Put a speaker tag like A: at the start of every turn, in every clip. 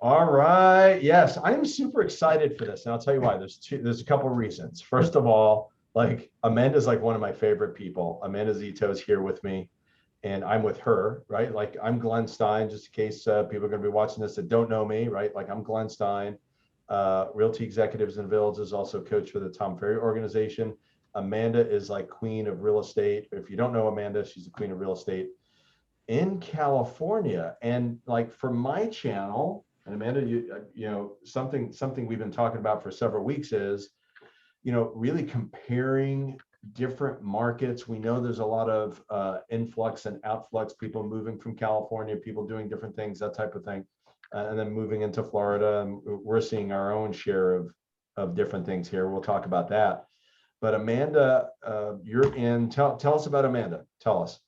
A: All right. Yes, I'm super excited for this. And I'll tell you why. There's a couple of reasons. First of all, like Amanda's like one of my favorite people. Amanda Zito is here with me and I'm with her, right? Like I'm Glenn Stein, just in case people are going to be watching this that don't know me, right? Like I'm Glenn Stein, Realty Executives in Villages, also coach for the Tom Ferry organization. Amanda is like queen of real estate. If you don't know Amanda, she's the queen of real estate in California. And like for my channel, and Amanda, you know, something we've been talking about for several weeks is, you know, really comparing different markets. We know there's a lot of influx and outflux, people moving from California, people doing different things, that type of thing, and then moving into Florida. And we're seeing our own share of different things here. We'll talk about that. But Amanda, you're in. Tell us about Amanda. Tell us.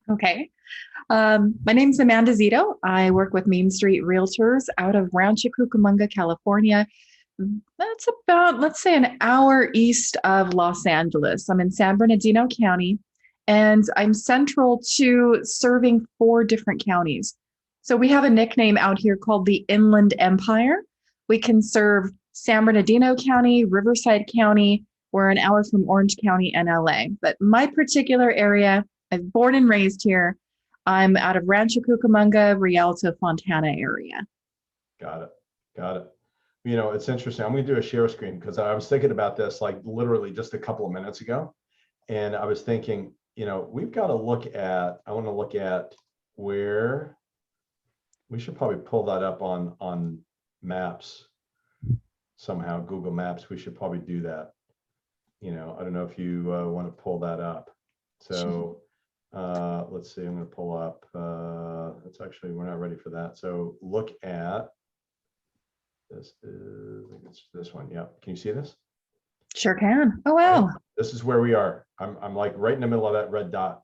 B: Okay. My name is Amanda Zito. I work with Main Street Realtors out of Rancho Cucamonga, California. That's about, let's say, an hour east of Los Angeles. I'm in San Bernardino County, and I'm central to serving 4 different counties. So we have a nickname out here called the Inland Empire. We can serve San Bernardino County, Riverside County. We're an hour from Orange County and LA. But my particular area, I was born and raised here. I'm out of Rancho Cucamonga, Rialto, Fontana area.
A: Got it. Got it. You know, it's interesting. I'm going to do a share screen because I was thinking about this like literally just a couple of minutes ago. And I was thinking, you know, we've got to look at, I want to look at where we should probably pull that up on maps somehow, Google Maps. We should probably do that. You know, I don't know if you want to pull that up. So let's see, I'm going to pull up, it's actually, we're not ready for that. So look at, this is, I think it's this one. Yeah. Can you see this?
B: Sure can. Oh, wow.
A: Right. This is where we are. I'm like right in the middle of that red dot.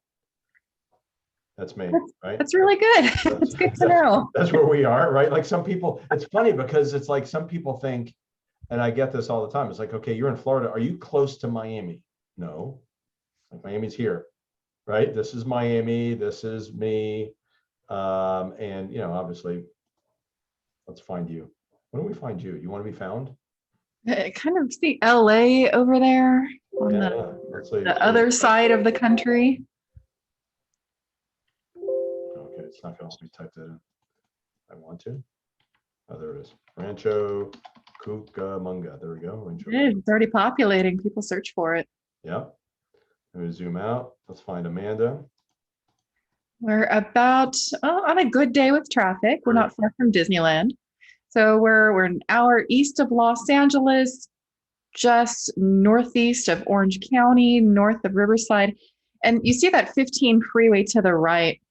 A: That's me, right?
B: That's really good. That's good to know.
A: That's where we are, right? Like some people, it's funny because it's like some people think, and I get this all the time. It's like, okay, you're in Florida. Are you close to Miami? No, like Miami's here, right? This is Miami. This is me. And, you know, obviously, let's find you. When do we find you? You want to be found?
B: Kind of see LA over there on the other side of the country.
A: Okay, it's not going to let me type that in. I want to. Oh, there it is. Rancho Cucamonga. There we go.
B: It's already populating. People search for it.
A: Yeah. Let me zoom out. Let's find Amanda.
B: We're about on a good day with traffic. We're not far from Disneyland. So we're an hour east of Los Angeles, just northeast of Orange County, north of Riverside. And you see that 15 freeway to the right.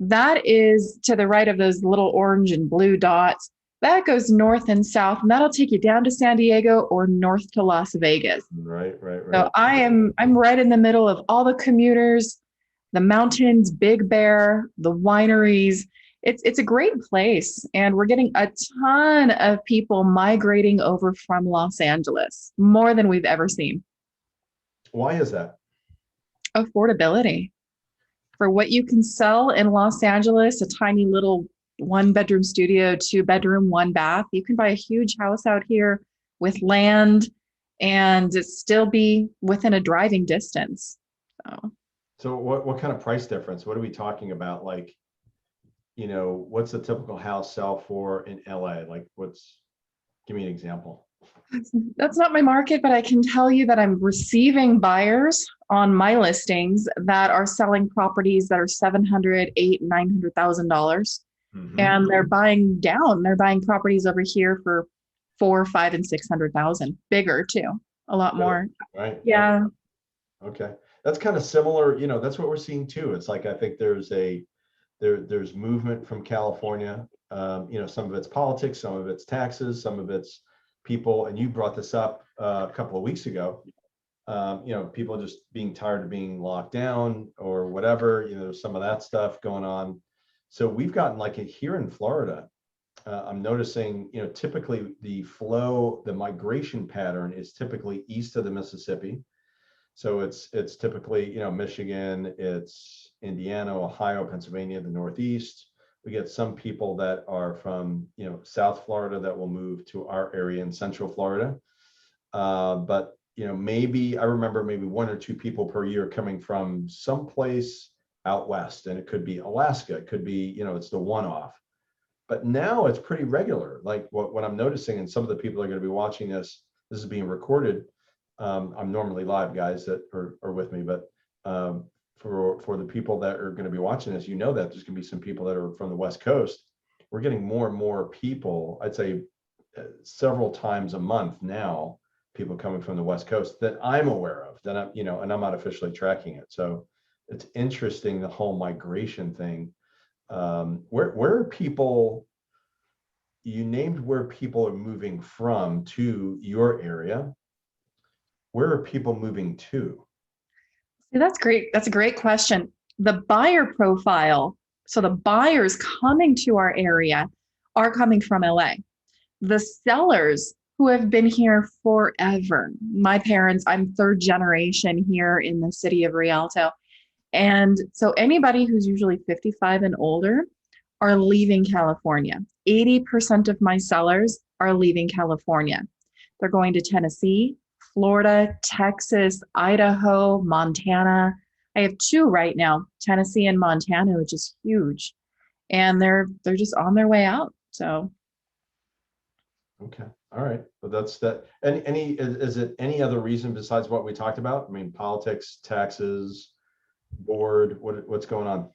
B: That is to the right of those little orange and blue dots. That goes north and south, and that'll take you down to San Diego or north to Las Vegas.
A: Right.
B: So I'm right in the middle of all the commuters, the mountains, Big Bear, the wineries. It's a great place, and we're getting a ton of people migrating over from Los Angeles, more than we've ever seen.
A: Why is that?
B: Affordability. For what you can sell in Los Angeles, a tiny little 1-bedroom studio, 2-bedroom, 1-bath, you can buy a huge house out here with land and still be within a driving distance.
A: So what kind of price difference? What are we talking about? Like, you know, what's a typical house sell for in LA? Like give me an example.
B: That's not my market, but I can tell you that I'm receiving buyers on my listings that are selling properties that are $700,000, $800,000, $900,000. And they're buying down. They're buying properties over here for $400,000, $500,000, and $600,000. Bigger too, a lot more.
A: Right.
B: Yeah.
A: Okay. That's kind of similar. You know, that's what we're seeing too. It's like, I think there's movement from California. You know, some of it's politics, some of it's taxes, some of it's people. And you brought this up a couple of weeks ago. You know, people just being tired of being locked down or whatever. You know, there's some of that stuff going on. So we've gotten like here in Florida, I'm noticing, you know, typically the migration pattern is typically east of the Mississippi. So it's typically, you know, Michigan, it's Indiana, Ohio, Pennsylvania, the Northeast, We get some people that are from, South Florida that will move to our area in Central Florida. But, maybe I remember maybe one or two people per year coming from someplace out west, and it could be Alaska. It could be, it's the one-off. But now it's pretty regular. Like what I'm noticing, and some of the people are going to be watching this is being recorded. I'm normally live, guys that are with me, but for the people that are going to be watching this, that there's going to be some people that are from the West Coast. We're getting more and more people, I'd say several times a month now, people coming from the West Coast that I'm aware of, that and I'm not officially tracking it. So it's interesting, the whole migration thing. Where are people, you named where people are moving from to your area. Where are people moving to?
B: See, that's great. That's a great question. The buyer profile, so the buyers coming to our area are coming from LA. The sellers who have been here forever. My parents, I'm third generation here in the city of Rialto. And so anybody who's usually 55 and older are leaving California. 80% of my sellers are leaving California. They're going to Tennessee, Florida, Texas, Idaho, Montana. I have two right now, Tennessee and Montana, which is huge. And they're just on their way out. So
A: okay, all right. But that's that. And is it any other reason besides what we talked about? I mean, politics, taxes, board, what's going on?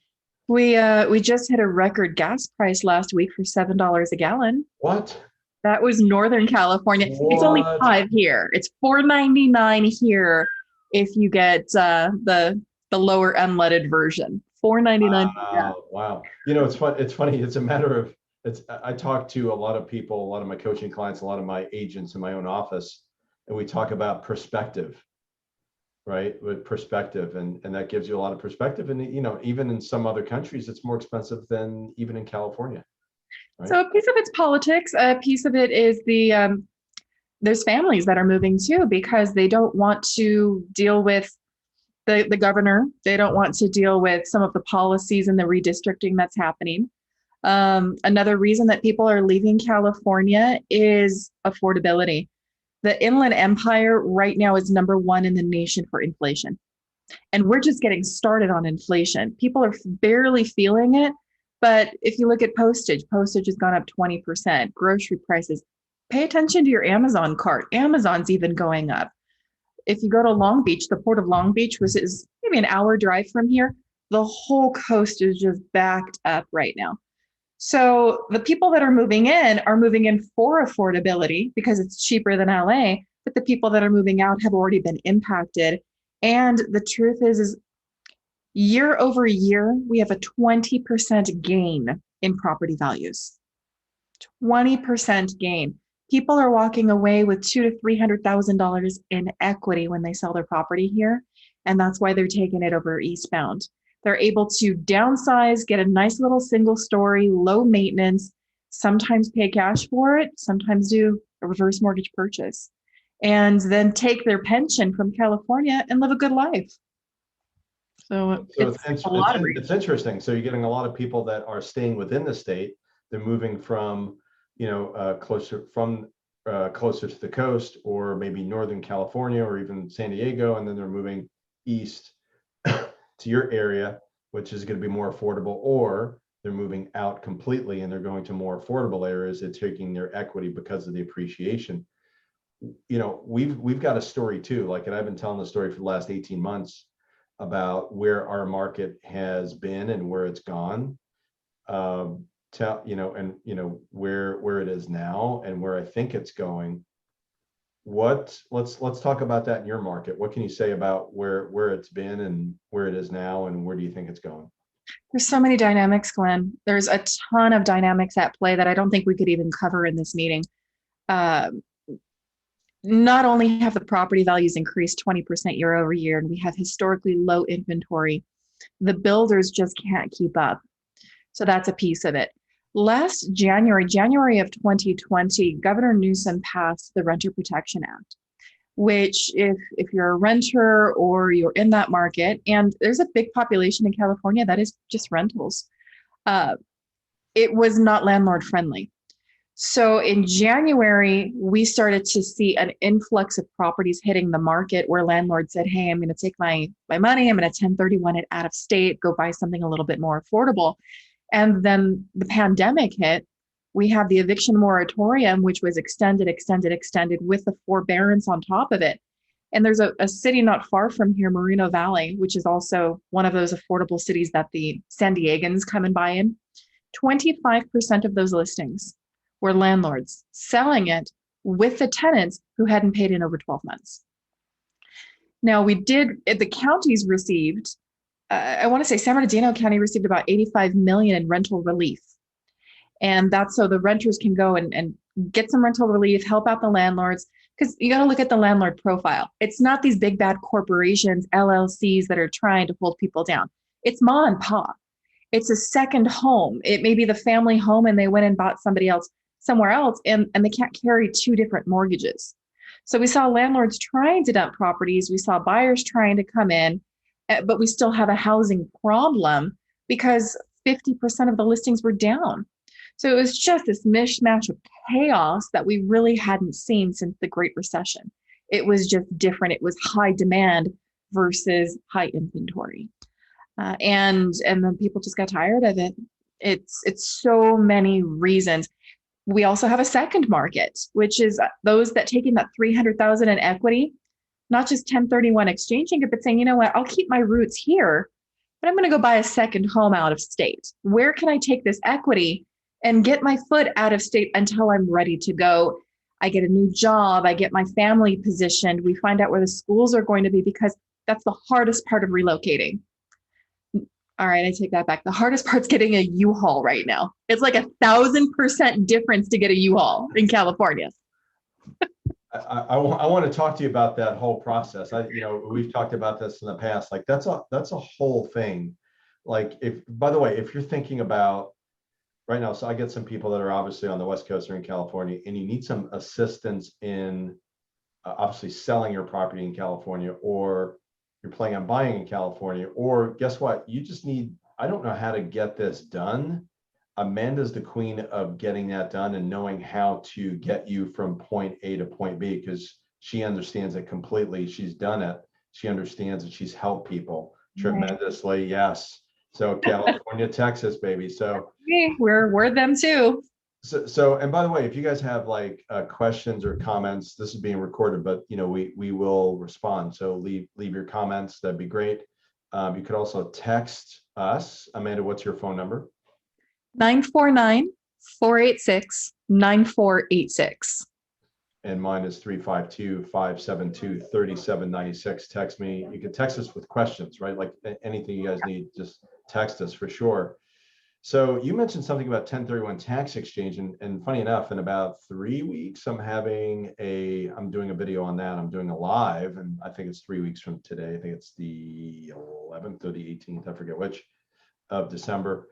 B: we just hit a record gas price last week for $7 a gallon.
A: What?
B: That was Northern California. It's only
A: What?
B: $5 here. It's $4.99 here if you get the lower unleaded version. $4.99. Yeah.
A: Wow. It's fun. It's funny. It's a matter of I talk to a lot of people, a lot of my coaching clients, a lot of my agents in my own office, and we talk about perspective, right? With perspective, and that gives you a lot of perspective. And even in some other countries, it's more expensive than even in California. Right?
B: So a piece of it's politics. A piece of it is there's families that are moving too because they don't want to deal with the governor. They don't want to deal with some of the policies and the redistricting that's happening. Another reason that people are leaving California is affordability. The Inland Empire right now is #1 in the nation for inflation. And we're just getting started on inflation. People are barely feeling it. But if you look at postage has gone up 20%. Grocery prices, pay attention to your Amazon cart. Amazon's even going up. If you go to Long Beach, the port of Long Beach, which is maybe an hour drive from here, the whole coast is just backed up right now. So the people that are moving in for affordability because it's cheaper than LA, but the people that are moving out have already been impacted. And the truth is year over year, we have a 20% gain in property values. 20% gain. People are walking away with $200,000 to $300,000 in equity when they sell their property here. And that's why they're taking it over eastbound. They're able to downsize, get a nice little single story, low maintenance, sometimes pay cash for it, sometimes do a reverse mortgage purchase, and then take their pension from California and live a good life. So
A: it's interesting. So you're getting a lot of people that are staying within the state. They're moving from, closer to the coast, or maybe Northern California, or even San Diego, and then they're moving east to your area, which is going to be more affordable, or they're moving out completely and they're going to more affordable areas. They're taking their equity because of the appreciation. We've got a story too. And I've been telling the story for the last 18 months about where our market has been and where it's gone, where it is now and where I think it's going. Let's talk about that in your market. What can you say about where it's been and where it is now, and where do you think it's going?
B: There's so many dynamics, Glenn. There's a ton of dynamics at play that I don't think we could even cover in this meeting. Not only have the property values increased 20% year over year, and we have historically low inventory, the builders just can't keep up. So that's a piece of it. Last January of 2020, Governor Newsom passed the Renter Protection Act, which if you're a renter or you're in that market, and there's a big population in California that is just rentals, it was not landlord friendly. So in January, we started to see an influx of properties hitting the market where landlords said, hey, I'm going to take my money, I'm going to 1031 it out of state, go buy something a little bit more affordable. And then the pandemic hit. We had the eviction moratorium, which was extended with the forbearance on top of it. And there's a city not far from here, Moreno Valley, which is also one of those affordable cities that the San Diegans come and buy in. 25% of those listings were landlords selling it with the tenants who hadn't paid in over 12 months. Now, the counties received, I want to say San Bernardino County received about 85 million in rental relief. And that's so the renters can go and get some rental relief, help out the landlords, because you got to look at the landlord profile. It's not these big bad corporations, LLCs that are trying to hold people down. It's ma and pa. It's a second home. It may be the family home and they went and bought somewhere else and they can't carry two different mortgages. So we saw landlords trying to dump properties. We saw buyers trying to come in, but we still have a housing problem because 50% of the listings were down. So it was just this mishmash of chaos that we really hadn't seen since the Great Recession. It was just different. It was high demand versus high inventory. And then people just got tired of it. It's so many reasons. We also have a second market, which is those that take in that 300,000 in equity, not just 1031 exchanging it, but saying, you know what, I'll keep my roots here, but I'm going to go buy a second home out of state. Where can I take this equity and get my foot out of state until I'm ready to go? I get a new job. I get my family positioned. We find out where the schools are going to be because that's the hardest part of relocating. All right, I take that back. The hardest part's getting a U-Haul right now. It's like 1,000% difference to get a U-Haul in California.
A: I want to talk to you about that whole process. We've talked about this in the past. Like that's a whole thing. Like by the way, if you're thinking about right now, so I get some people that are obviously on the West Coast or in California, and you need some assistance in obviously selling your property in California, or you're planning on buying in California, or guess what? You just need, I don't know how to get this done. Amanda's the queen of getting that done and knowing how to get you from point A to point B because she understands it completely. She's done it. She understands it. She's helped people tremendously. Yes. So California, Texas, baby. So
B: we're them too.
A: So, and by the way, if you guys have like questions or comments, this is being recorded, but we will respond. So leave your comments. That'd be great. You could also text us. Amanda, what's your phone number?
B: 949-486-9486.
A: And mine is 352-572-3796. Text me. You can text us with questions, right? Like anything you guys need, just text us for sure. So you mentioned something about 1031 tax exchange, and funny enough, in about 3 weeks, I'm doing a video on that. I'm doing a live, and I think it's 3 weeks from today. I think it's the 11th or the 18th, I forget which, of December.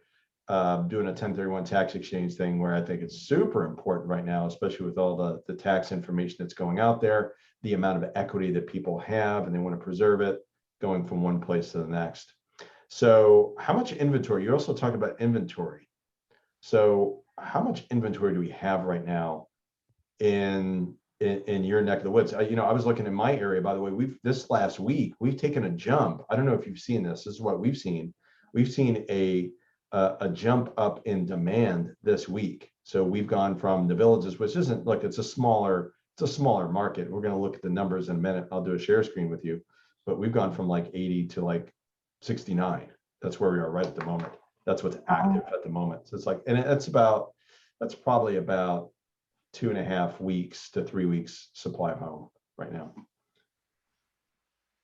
A: Doing a 1031 tax exchange thing where I think it's super important right now, especially with all the tax information that's going out there, the amount of equity that people have, and they want to preserve it, going from one place to the next. So how much inventory? You also talked about inventory. So how much inventory do we have right now in your neck of the woods? I was looking in my area, by the way, this last week, we've taken a jump. I don't know if you've seen this. This is what we've seen. We've seen a jump up in demand this week. So we've gone from the villages, which isn't, look, it's a smaller market. We're going to look at the numbers in a minute. I'll do a share screen with you, but we've gone from like 80 to like 69. That's where we are right at the moment. That's what's active at the moment. So it's like, and that's probably about 2.5 weeks to 3 weeks supply of home right now.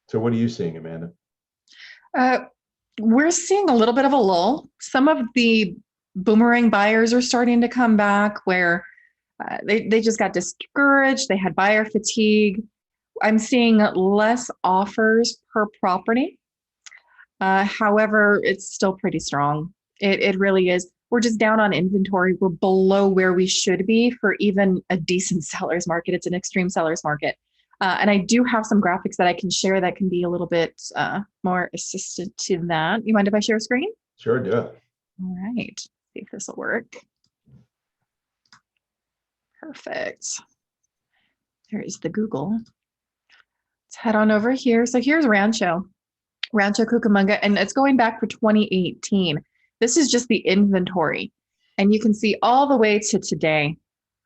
A: So what are you seeing, Amanda?
B: We're seeing a little bit of a lull. Some of the boomerang buyers are starting to come back where they just got discouraged. They had buyer fatigue. I'm seeing less offers per property. However, it's still pretty strong. It really is. We're just down on inventory. We're below where we should be for even a decent seller's market. It's an extreme seller's market. And I do have some graphics that I can share that can be a little bit more assistant to that. You mind if I share a screen?
A: Sure, do it.
B: All right. See if this will work. Perfect. There's the Google. Let's head on over here. So here's Rancho Cucamonga, and it's going back for 2018. This is just the inventory. And you can see all the way to today,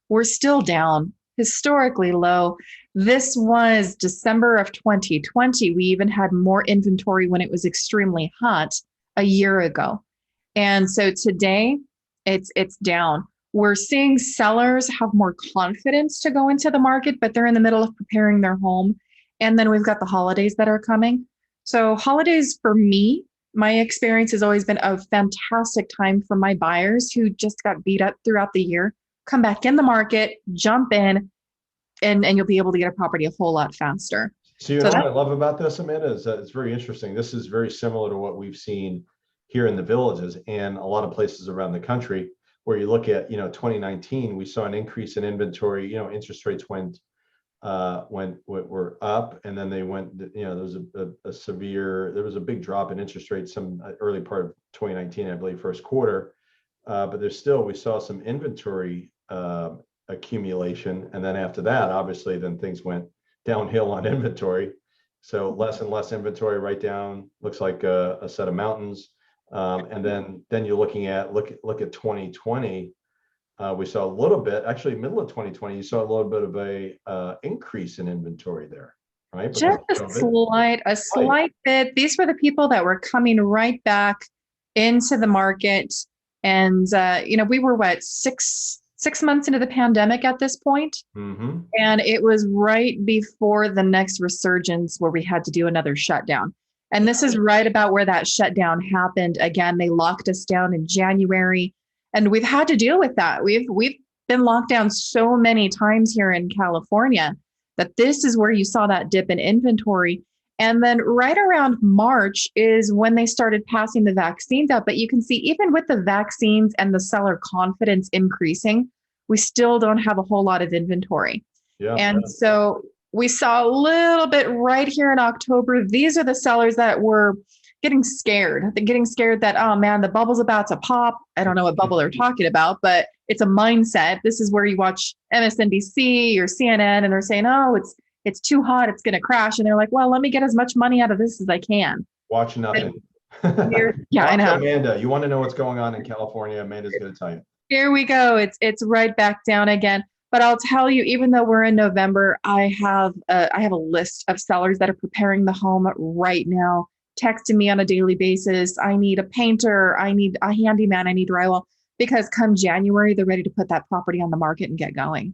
B: we're still down, historically low. This was December of 2020. We even had more inventory when it was extremely hot a year ago. And so today it's down. We're seeing sellers have more confidence to go into the market, but they're in the middle of preparing their home. And then we've got the holidays that are coming. So holidays for me, my experience has always been a fantastic time for my buyers who just got beat up throughout the year. Come back in the market, jump in, and you'll be able to get a property a whole lot faster.
A: So you know what I love about this, Amanda, is that it's very interesting. This is very similar to what we've seen here in the villages and a lot of places around the country, where you look at, 2019, we saw an increase in inventory. Interest rates were up, and then they went, there was there was a big drop in interest rates some early part of 2019, I believe, first quarter. But we saw some inventory accumulation. And then after that, obviously, then things went downhill on inventory. So less and less inventory right down, looks like a set of mountains. And then you're looking at, look at 2020. We saw a little bit, actually middle of 2020, you saw a little bit of a increase in inventory there, right?
B: Just a slight bit. These were the people that were coming right back into the market. And, we were six months into the pandemic at this point.
A: Mm-hmm.
B: And it was right before the next resurgence where we had to do another shutdown. And this is right about where that shutdown happened. Again, they locked us down in January, and we've had to deal with that. We've been locked down so many times here in California that this is where you saw that dip in inventory. And then right around March is when they started passing the vaccines out. But you can see, even with the vaccines and the seller confidence increasing, we still don't have a whole lot of inventory.
A: Yeah.
B: And so we saw a little bit right here in October. These are the sellers that were getting scared. They're getting scared that, oh man, the bubble's about to pop. I don't know what bubble they're talking about, but it's a mindset. This is where you watch MSNBC or CNN and they're saying, oh, it's too hot, it's going to crash. And they're like, well, let me get as much money out of this as I can.
A: Watch nothing.
B: Yeah, I know.
A: Amanda, you want to know what's going on in California? Amanda's going to tell you.
B: Here we go. It's right back down again. But I'll tell you, even though we're in November, I have a list of sellers that are preparing the home right now, texting me on a daily basis. I need a painter. I need a handyman. I need drywall, because come January, they're ready to put that property on the market and get going.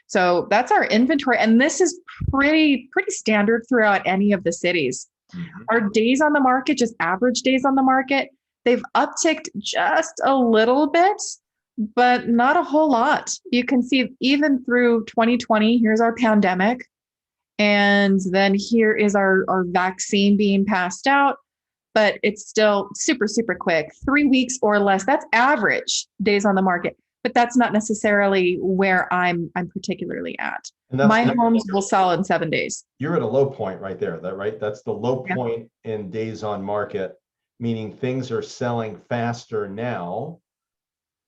B: So that's our inventory. And this is pretty standard throughout any of the cities. Mm-hmm. Our days on the market, just average days on the market, they've upticked just a little bit, but not a whole lot. You can see even through 2020, here's our pandemic. And then here is our vaccine being passed out, but it's still super quick, 3 weeks or less. That's average days on the market, but that's not necessarily where I'm particularly at. My homes will sell in 7 days.
A: You're at a low point right there, right? That's the low point in days on market, meaning things are selling faster now,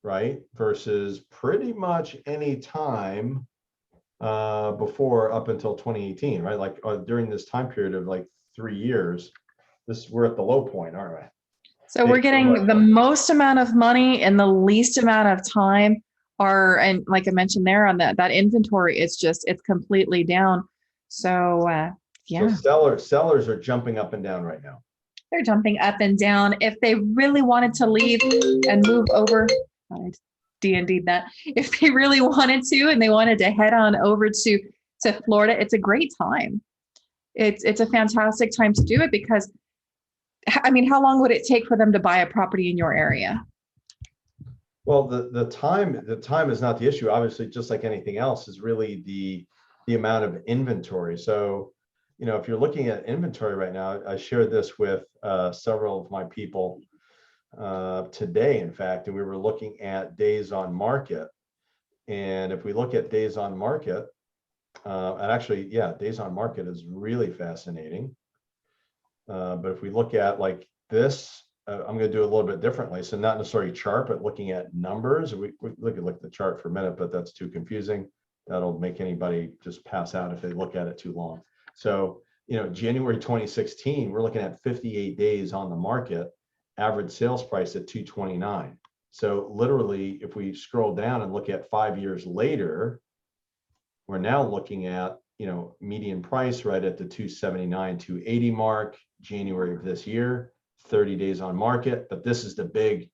A: right? Versus pretty much any time before, up until 2018, right? Like during this time period of like 3 years, we're at the low point, aren't we?
B: So we're getting the most amount of money in the least amount of time. And like I mentioned there on that inventory, it's completely down. So
A: So sellers are jumping up and down right now.
B: They're jumping up and down. If they really wanted to leave and move over, I D&D'd that. If they really wanted to and they wanted to head on over to Florida, it's a great time. It's a fantastic time to do it, because I mean, how long would it take for them to buy a property in your area?
A: Well, the time is not the issue. Obviously, just like anything else, is really the amount of inventory. So, if you're looking at inventory right now, I shared this with several of my people today, in fact, and we were looking at days on market. And if we look at days on market, and actually, days on market is really fascinating. But if we look at like this I'm going to do it a little bit differently. So not necessarily chart, but looking at numbers. We look at the chart for a minute, but that's too confusing. That'll make anybody just pass out if they look at it too long. So, January 2016, we're looking at 58 days on the market, average sales price at 229. So literally, if we scroll down and look at 5 years later, we're now looking at, median price right at the 279, 280 mark, January of this year, 30 days on market. But this is the big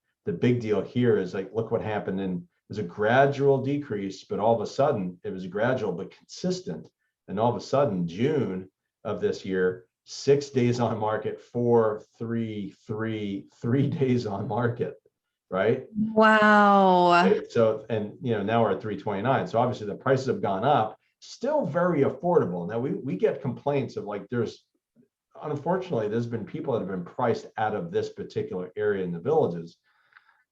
A: deal here is like, look what happened. And there's a gradual decrease, but all of a sudden it was gradual but consistent. And all of a sudden, June of this year, 6 days on market, 4, 3, 3 days on market, right?
B: Wow.
A: Right? So, and now we're at 329. So obviously the prices have gone up, still very affordable. Now we get complaints of like, unfortunately, there's been people that have been priced out of this particular area in the villages.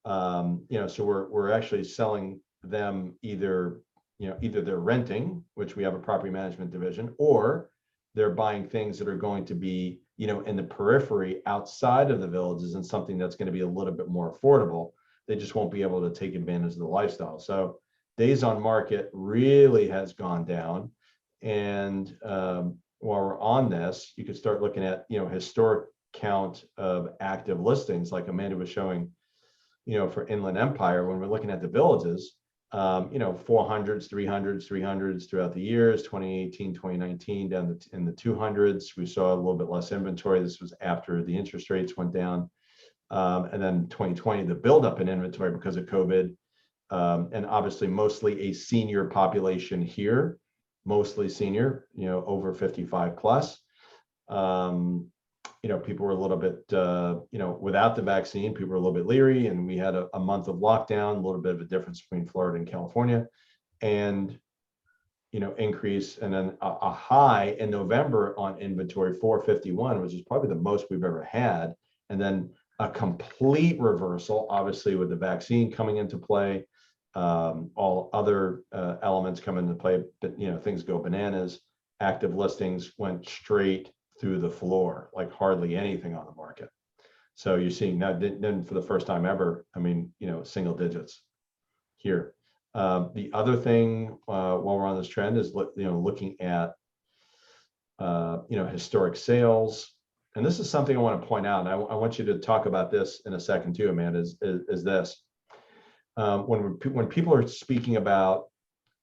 A: So we're actually selling them either they're renting, which we have a property management division, or they're buying things that are going to be, in the periphery outside of the villages and something that's going to be a little bit more affordable. They just won't be able to take advantage of the lifestyle. So days on market really has gone down. And while we're on this, you could start looking at, historic count of active listings, like Amanda was showing, for Inland Empire. When we're looking at the villages, 400s, 300s throughout the years, 2018, 2019, down in the 200s. We saw a little bit less inventory. This was after the interest rates went down. And then 2020, the buildup in inventory because of COVID. And obviously mostly a senior population here, mostly senior, over 55 plus. People were a little bit, without the vaccine, people were a little bit leery, and we had a month of lockdown, a little bit of a difference between Florida and California, and, increase, and then a high in November on inventory, 451, which is probably the most we've ever had. And then a complete reversal, obviously, with the vaccine coming into play, all other elements come into play, but, things go bananas. Active listings went straight through the floor, like hardly anything on the market. So you're seeing now, then for the first time ever, single digits here. The other thing, while we're on this trend, is looking at historic sales. And this is something I want to point out, and I want you to talk about this in a second too, Amanda, is this. When people are speaking about,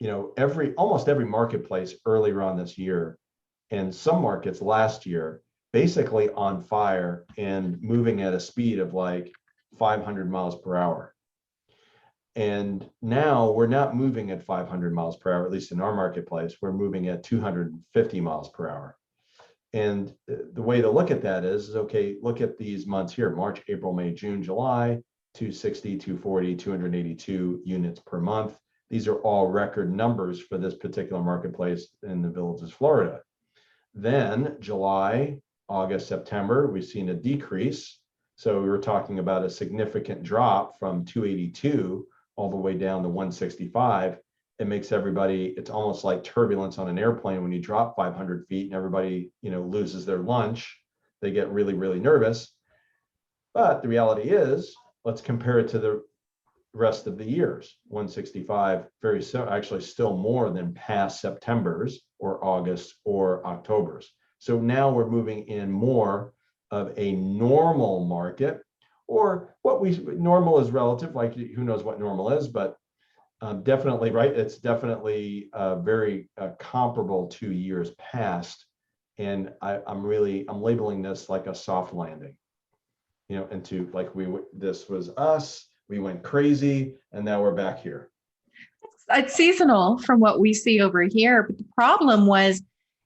A: almost every marketplace earlier on this year, and some markets last year, basically on fire and moving at a speed of like 500 miles per hour. And now we're not moving at 500 miles per hour, at least in our marketplace. We're moving at 250 miles per hour. And the way to look at that is, okay, look at these months here: March, April, May, June, July, 260, 240, 282 units per month. These are all record numbers for this particular marketplace in the Villages, Florida. Then July, August, September, we've seen a decrease. So we were talking about a significant drop from 282 all the way down to 165. It makes everybody, it's almost like turbulence on an airplane when you drop 500 feet and everybody, loses their lunch. They get really, really nervous. But the reality is, let's compare it to the rest of the years. 165, actually still more than past September's or August or October's. So now we're moving in more of a normal market, or normal is relative, like who knows what normal is, but definitely, right? It's definitely very comparable to years past. And I'm labeling this like a soft landing, into like this was us. We went crazy, and now we're back here.
B: It's seasonal from what we see over here. But the problem was,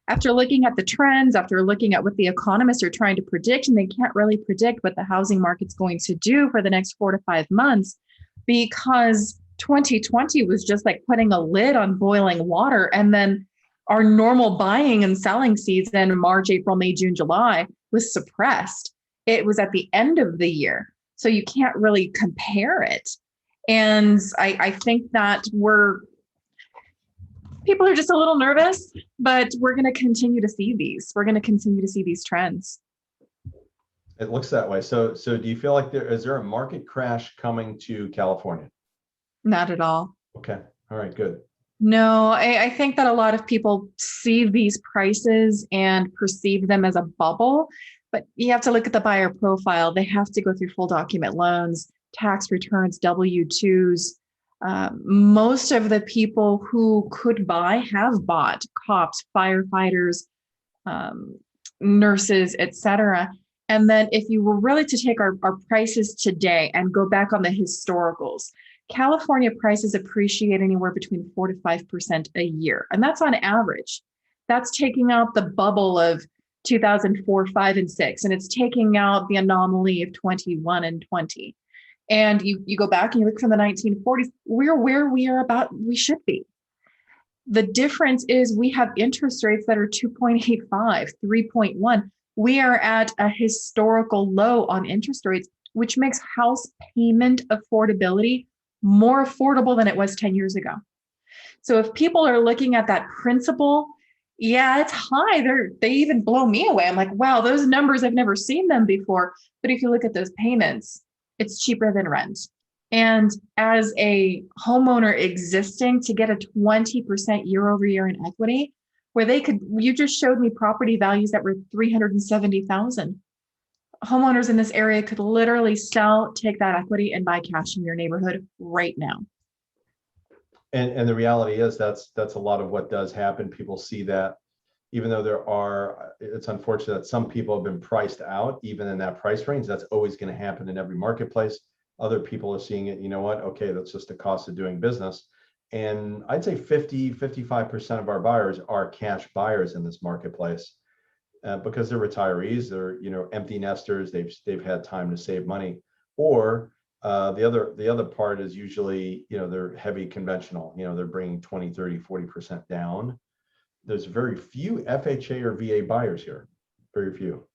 B: after looking at the trends, after looking at what the economists are trying to predict, and they can't really predict what the housing market's going to do for the next 4 to 5 months, because 2020 was just like putting a lid on boiling water. And then our normal buying and selling season, March, April, May, June, July, was suppressed. It was at the end of the year. So you can't really compare it. And I think that people are just a little nervous, but we're going to continue to see these. We're going to continue to see these trends.
A: It looks that way. So do you feel like is there a market crash coming to California?
B: Not at all.
A: Okay. All right, good.
B: No, I think that a lot of people see these prices and perceive them as a bubble, but you have to look at the buyer profile. They have to go through full document loans, tax returns, W-2s. Most of the people who could buy have bought: cops, firefighters, um, nurses, etc. And then if you were really to take our prices today and go back on the historicals, California prices appreciate anywhere between 4 to 5% a year. And that's on average. That's taking out the bubble of 2004, 5, and 6. And it's taking out the anomaly of 21 and 20. And you go back and you look from the 1940s, we're where we should be. The difference is we have interest rates that are 2.85, 3.1. We are at a historical low on interest rates, which makes house payment affordability more affordable than it was 10 years ago. So if people are looking at that principal, yeah, it's high. They even blow me away. I'm like, wow, those numbers, I've never seen them before. But if you look at those payments, it's cheaper than rent. And as a homeowner existing, to get a 20% year over year in equity, where you just showed me property values that were 370,000. Homeowners in this area could literally sell, take that equity, and buy cash in your neighborhood right now.
A: And the reality is that's a lot of what does happen. People see that, even though it's unfortunate that some people have been priced out, even in that price range. That's always going to happen in every marketplace. Other people are seeing it, you know what, okay, that's just the cost of doing business. And I'd say 55% of our buyers are cash buyers in this marketplace, because they're retirees, they're, empty nesters, they've had time to save money. Or the other part is usually, they're heavy conventional, they're bringing 20, 30, 40% down. There's very few FHA or VA buyers here, very few.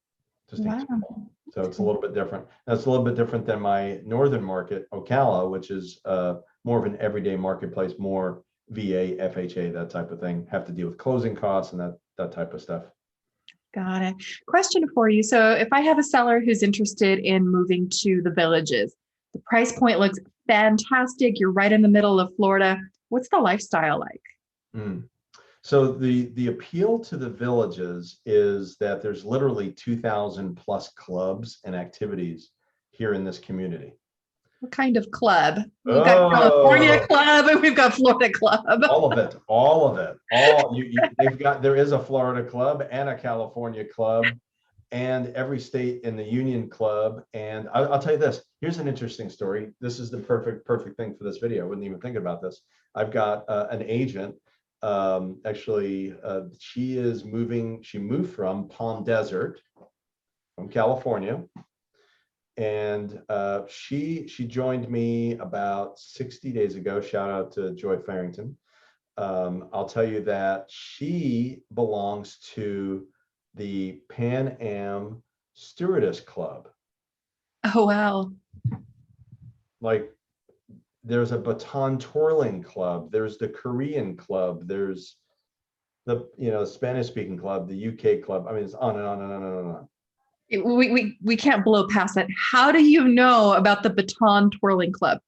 B: Wow.
A: So it's a little bit different. That's a little bit different than my northern market, Ocala, which is more of an everyday marketplace, more VA, FHA, that type of thing. Have to deal with closing costs and that type of stuff.
B: Got it. Question for you. So if I have a seller who's interested in moving to the Villages, the price point looks fantastic. You're right in the middle of Florida. What's the lifestyle like?
A: So the appeal to the Villages is that there's literally 2,000 plus clubs and activities here in this community.
B: What kind of club? We've got California club and we've got Florida club.
A: All of it. There is a Florida club and a California club and every state in the Union club. And I'll tell you this, here's an interesting story. This is the perfect thing for this video. I wouldn't even think about this. I've got an agent. She moved from Palm Desert, from California. And she joined me about 60 days ago. Shout out to Joy Farrington. I'll tell you that she belongs to the Pan Am Stewardess Club.
B: Oh, wow.
A: Like, there's a baton twirling club, there's the Korean club, there's the Spanish speaking club, the UK club. I mean, it's on and on and on and on.
B: We can't blow past that. How do you know about the baton twirling club?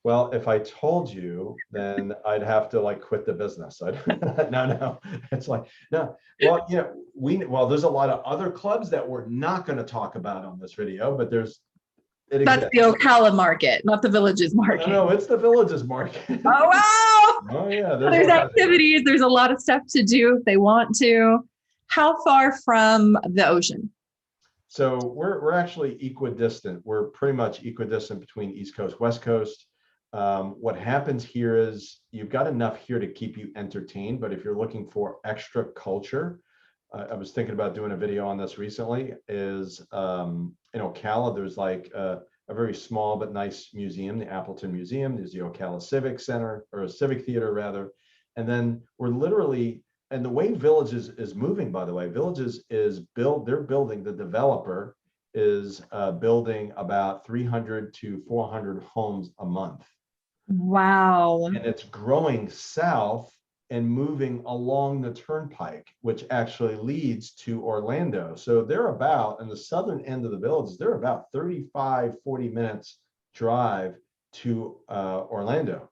A: Well, if I told you, then I'd have to quit the business. No, it's like, no. Well, there's a lot of other clubs that we're not going to talk about on this video, but that's
B: the Ocala market, not the Villages market.
A: No, it's the Villages market.
B: Oh, wow.
A: Oh, yeah.
B: There's activities. There's a lot of stuff to do if they want to. How far from the ocean?
A: So we're actually equidistant. We're pretty much equidistant between East Coast, West Coast. What happens here is you've got enough here to keep you entertained, but if you're looking for extra culture, I was thinking about doing a video on this recently, is in Ocala, there's a very small but nice museum, the Appleton Museum. There's the Ocala Civic Center, or a Civic Theater rather. And then we're literally, and the way Villages is moving, by the way, Villages the developer is building about 300 to 400 homes a month.
B: Wow.
A: And it's growing south and moving along the turnpike, which actually leads to Orlando. So they're about, in the southern end of the villages, they're about 35, 40 minutes drive to Orlando.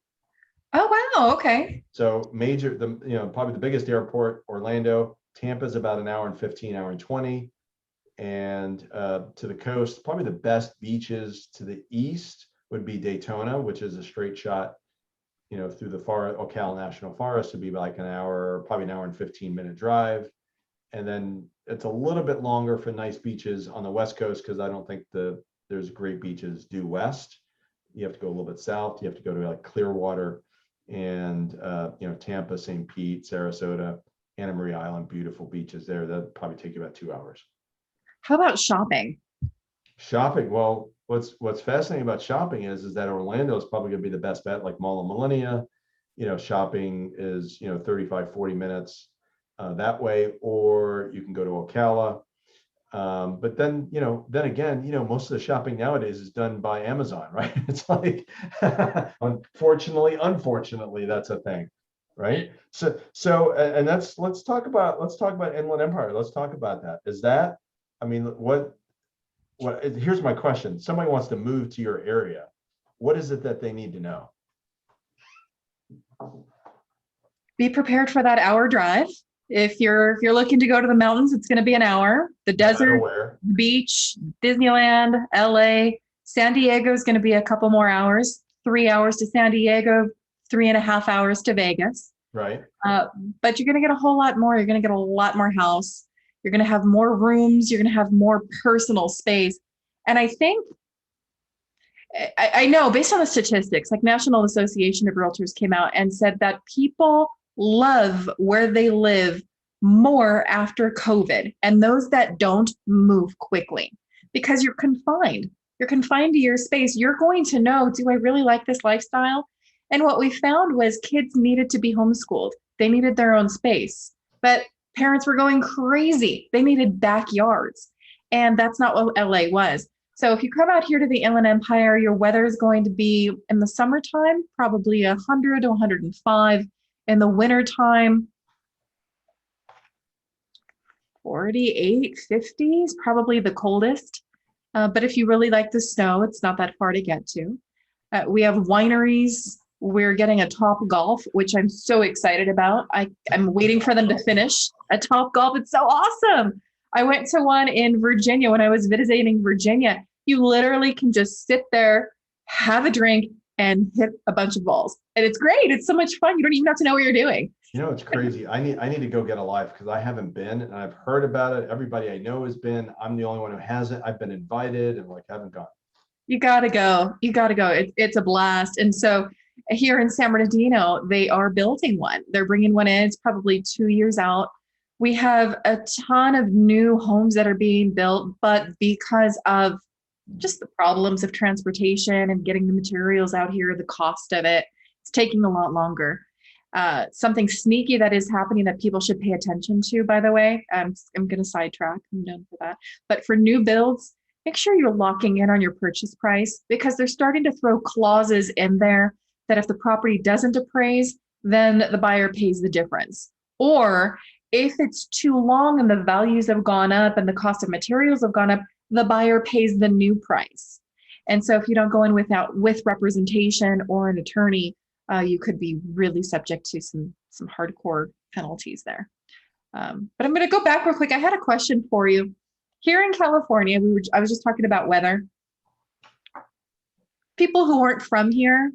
B: Oh, wow. Okay.
A: So probably the biggest airport, Orlando. Tampa's about an hour and 15, hour and 20. And to the coast, probably the best beaches to the east would be Daytona, which is a straight shot, through the Ocala National Forest. Would be like probably an hour and 15-minute drive. And then it's a little bit longer for nice beaches on the West Coast, because I don't think there's great beaches due west. You have to go a little bit south. You have to go to like Clearwater and Tampa, St. Pete, Sarasota, Anna Maria Island, beautiful beaches there. That'd probably take you about 2 hours.
B: How about shopping?
A: Shopping. Well, what's fascinating about shopping is that Orlando is probably going to be the best bet, like Mall of Millennia. Shopping is 35, 40 minutes that way, or you can go to Ocala. But then again, most of the shopping nowadays is done by Amazon, right? It's like, unfortunately, that's a thing, right? So, and let's talk about Inland Empire. Let's talk about that. Here's my question. Somebody wants to move to your area. What is it that they need to know?
B: Be prepared for that hour drive. If you're looking to go to the mountains, it's going to be an hour. The desert, the beach, Disneyland, LA, San Diego is going to be a couple more hours. 3 hours to San Diego, 3.5 hours to Vegas.
A: Right.
B: But you're going to get a whole lot more. You're going to get a lot more house. You're going to have more rooms. You're going to have more personal space. And I think, I know based on the statistics, like National Association of Realtors came out and said that people love where they live more after COVID. And those that don't, move quickly because you're confined. You're confined to your space. You're going to know, do I really like this lifestyle? And what we found was kids needed to be homeschooled. They needed their own space. But parents were going crazy. They needed backyards. And that's not what LA was. So if you come out here to the Inland Empire, your weather is going to be in the summertime, probably 100 to 105. In the wintertime, 48, 50 is probably the coldest. But if you really like the snow, it's not that far to get to. We have wineries. We're getting a Top Golf, which I'm so excited about. I'm waiting for them to finish a Top Golf. It's so awesome. I went to one in Virginia when I was visiting Virginia. You literally can just sit there, have a drink, and hit a bunch of balls. And it's great. It's so much fun. You don't even have to know what you're doing.
A: It's crazy. I need to go get a live because I haven't been, and I've heard about it. Everybody I know has been. I'm the only one who hasn't. I've been invited and haven't gone.
B: You got to go. You got to go. It's a blast. And so here in San Bernardino, they are building one. They're bringing one in. It's probably 2 years out. We have a ton of new homes that are being built, but because of just the problems of transportation and getting the materials out here, the cost of it, it's taking a lot longer. Something sneaky that is happening that people should pay attention to, by the way, I'm going to sidetrack. I'm done for that. But for new builds, make sure you're locking in on your purchase price because they're starting to throw clauses in there that if the property doesn't appraise, then the buyer pays the difference. Or if it's too long and the values have gone up and the cost of materials have gone up, the buyer pays the new price. And so if you don't go in with representation or an attorney, you could be really subject to some hardcore penalties there. But I'm going to go back real quick. I had a question for you. Here in California, I was just talking about weather. People who aren't from here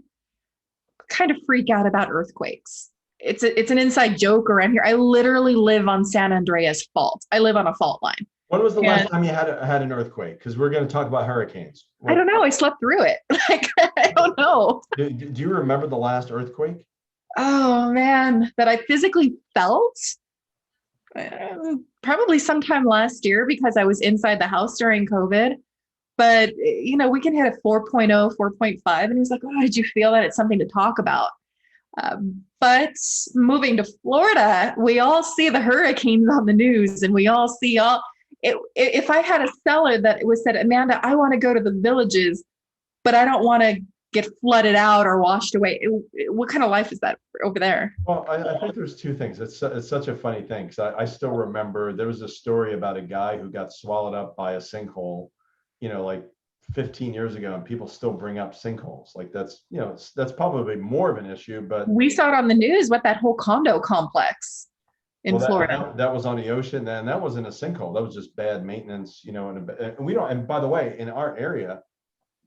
B: kind of freak out about earthquakes. It's an inside joke around here. I literally live on San Andreas Fault. I live on a fault line.
A: When was the last time you had an earthquake? Because we're going to talk about hurricanes.
B: I don't know. I slept through it. I don't know.
A: Do you remember the last earthquake?
B: Oh, man. That I physically felt? Probably sometime last year because I was inside the house during COVID. But, we can hit a 4.0, 4.5. And he was like, oh, did you feel that? It's something to talk about. But moving to Florida, we all see the hurricanes on the news and we all see if I had a seller that said, Amanda, I want to go to the villages, but I don't want to get flooded out or washed away. What kind of life is that over there?
A: Well, I think there's two things. It's such a funny thing because I still remember there was a story about a guy who got swallowed up by a sinkhole, like 15 years ago, and people still bring up sinkholes. Like that's probably more of an issue, but
B: We saw it on the news with that whole condo complex in
A: well,
B: Florida.
A: that was on the ocean, and that wasn't a sinkhole. That was just bad maintenance, and we don't. And by the way, in our area,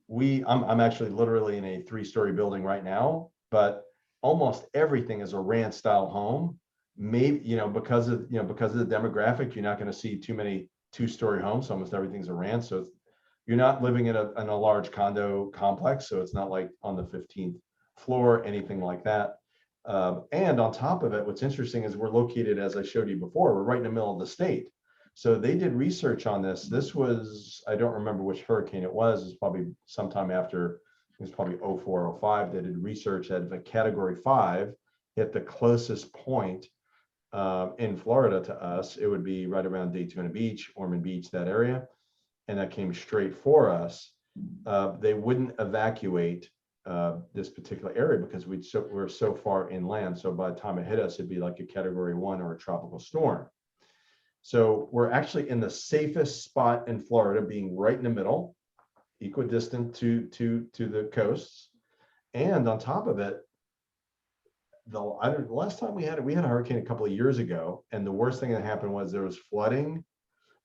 A: I'm actually literally in a 3-story building right now, but almost everything is a ranch style home. Maybe, because of the demographic, you're not going to see too many 2-story homes. Almost everything's a ranch. So you're not living in a large condo complex. So it's not like on the 15th floor, anything like that. And on top of it, what's interesting is we're located, as I showed you before, we're right in the middle of the state. So they did research on this. This was, I don't remember which hurricane it was. It's probably sometime after, it was probably 04, 05. They did research that if a category 5 hit the closest point in Florida to us, it would be right around Daytona Beach, Ormond Beach, that area. And that came straight for us. They wouldn't evacuate this particular area because we're so far inland. So by the time it hit us, it'd be like a category 1 or a tropical storm. So we're actually in the safest spot in Florida, being right in the middle, equidistant to the coasts. And on top of it, the last time we had a hurricane a couple of years ago, and the worst thing that happened was there was flooding,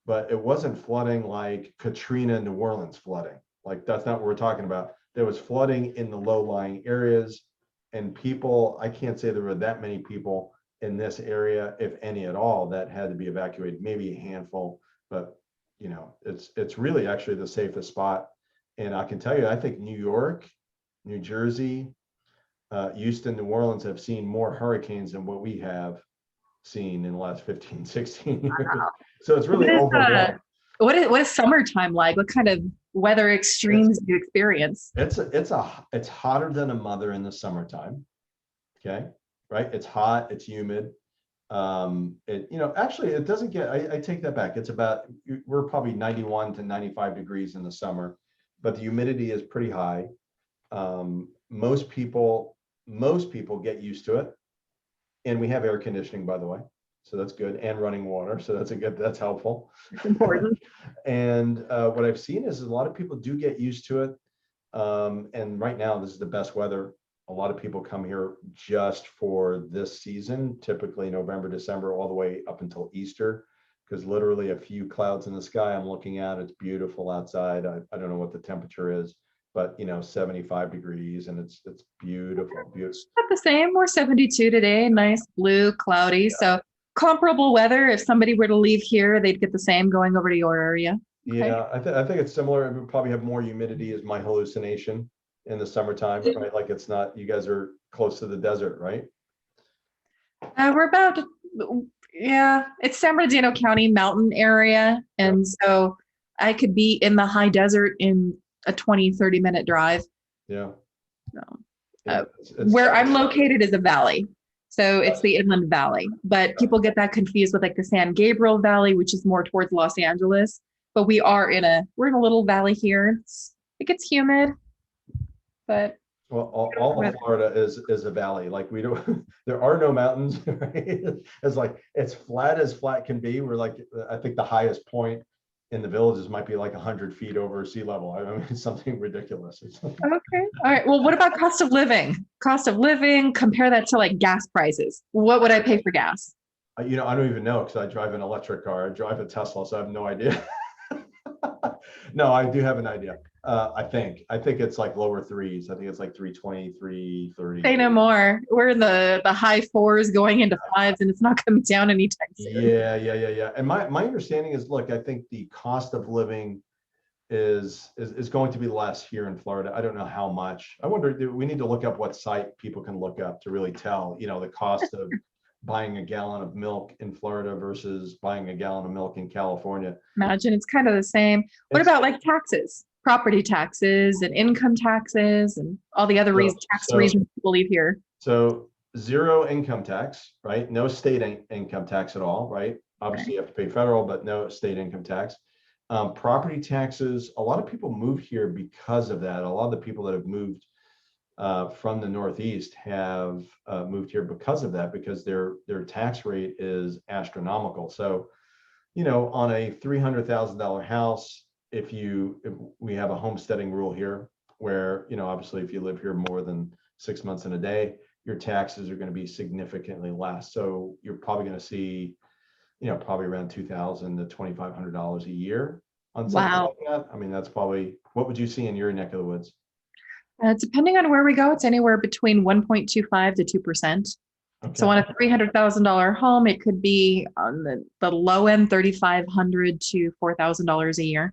A: but it wasn't flooding like Katrina, New Orleans flooding. Like that's not what we're talking about. There was flooding in the low-lying areas, and people, I can't say there were that many people in this area, if any at all, that had to be evacuated, maybe a handful, but it's really actually the safest spot. And I can tell you, I think New York, New Jersey, Houston, New Orleans have seen more hurricanes than what we have seen in the last 15, 16 years. Wow. So it's really overwhelming.
B: What is summertime like? What kind of weather extremes do you experience?
A: It's hotter than a mother in the summertime. Okay. Right. It's hot. It's humid. Actually it doesn't get, I take that back. We're probably 91 to 95 degrees in the summer, but the humidity is pretty high. Most people get used to it. And we have air conditioning, by the way. So that's good. And running water. So that's helpful.
B: It's important.
A: And what I've seen is a lot of people do get used to it. And right now, this is the best weather. A lot of people come here just for this season, typically November, December, all the way up until Easter, because literally a few clouds in the sky I'm looking at. It's beautiful outside. I don't know what the temperature is, but 75 degrees, and it's beautiful.
B: Not the same. We're 72 today. Nice blue, cloudy. Yeah. So comparable weather. If somebody were to leave here, they'd get the same going over to your area.
A: Okay. Yeah, I think it's similar. We probably have more humidity, is my hallucination, in the summertime, right? Like it's not, you guys are close to the desert, right?
B: We're about, it's San Bernardino County mountain area. And so I could be in the high desert in a 20-30 minute drive.
A: Yeah.
B: So, where I'm located is a valley. So it's the Inland Valley, but people get that confused with like the San Gabriel Valley, which is more towards Los Angeles. But we're in a little valley here. It gets humid, but
A: well, all of Florida is a valley. Like we don't, there are no mountains. Right? It's like it's flat as flat can be. We're like, I think the highest point in the villages might be like 100 feet over sea level. I mean, it's something ridiculous.
B: Okay. All right. Well, what about cost of living? Cost of living, compare that to like gas prices. What would I pay for gas?
A: I don't even know, because I drive an electric car. I drive a Tesla, so I have no idea. No, I do have an idea. I think it's like lower threes. I think it's like 320, 330.
B: Say no more. We're in the high fours going into fives, and it's not coming down anytime soon.
A: Yeah. And my understanding is, look, I think the cost of living is going to be less here in Florida. I don't know how much. I wonder, we need to look up what site people can look up to really tell, the cost of buying a gallon of milk in Florida versus buying a gallon of milk in California.
B: Imagine it's kind of the same. What about like taxes, property taxes and income taxes and all the other reasons people leave here?
A: So 0 income tax, right? No state income tax at all, right? Obviously, you have to pay federal, but no state income tax. Property taxes, a lot of people move here because of that. A lot of the people that have moved from the Northeast have moved here because of that, because their tax rate is astronomical. So, on a $300,000 house, if we have a homesteading rule here, where, obviously if you live here more than 6 months in a day, your taxes are going to be significantly less. So you're probably going to see, probably around $2,000 to $2,500 a year on something
B: Wow.
A: like that. I mean, that's probably, what would you see in your neck of the woods?
B: Depending on where we go, it's anywhere between 1.25 to 2%. So
A: Okay.
B: on a $300,000 home, it could be on the low end, $3,500 to $4,000 a year.